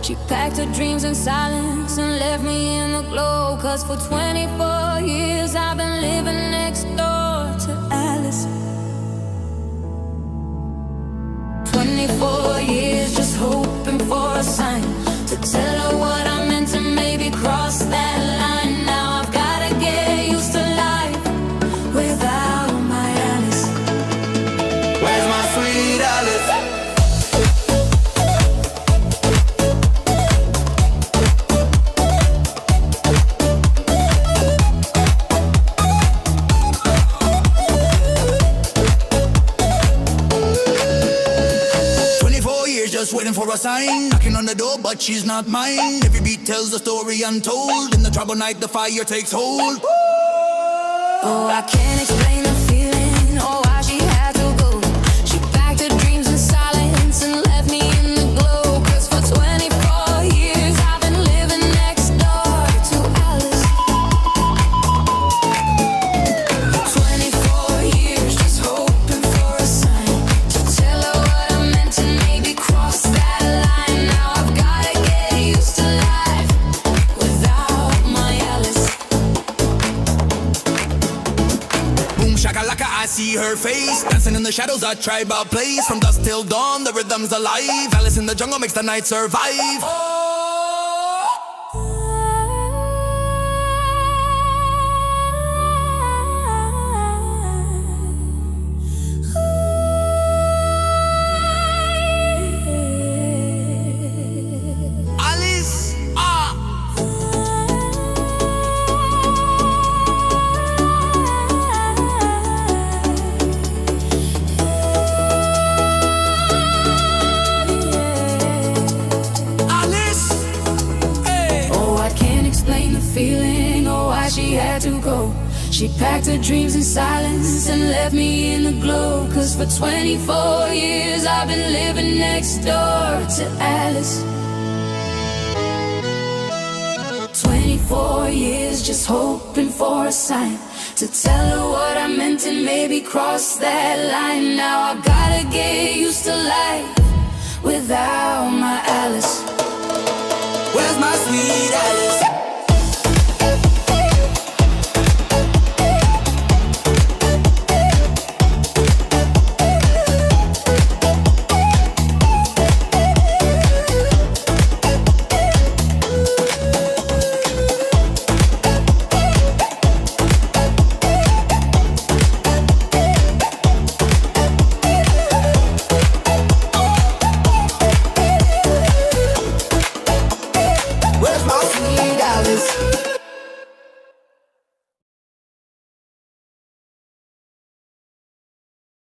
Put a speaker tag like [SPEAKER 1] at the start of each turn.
[SPEAKER 1] She packed her dreams in silence and left me in the glow. 'Cause for 24 years I've been living next door to Alice. 24 years just hoping for a sign to tell her what I meant to maybe cross that line. Now I've gotta get used to life without my Alice.
[SPEAKER 2] Where's my sweet Alice? 24 years just waiting for a sign, knocking on the door but she's not mine. Every beat tells the story untold. In the troubled night the fire takes hold.
[SPEAKER 1] Oh, I can't explain the feeling or why she had to go. She packed her dreams in silence and left me in the glow. 'Cause for 24 years I've been living next door to Alice. 24 years just hoping for a sign to tell her what I meant and maybe cross that line. Now I've gotta get used to life without my Alice.
[SPEAKER 2] Boom shakalaka, I see her face dancing in the shadows, a tribal place. From dusk till dawn, the rhythm's alive. Alice in the jungle makes the night survive. Alice, ah. Alice, hey.
[SPEAKER 1] Oh, I can't explain the feeling or why she had to go. She packed her dreams in silence and left me in the glow. 'Cause for 24 years I've been living next door to Alice. 24 years just hoping for a sign to tell her what I meant and maybe cross that line. Now I've gotta get used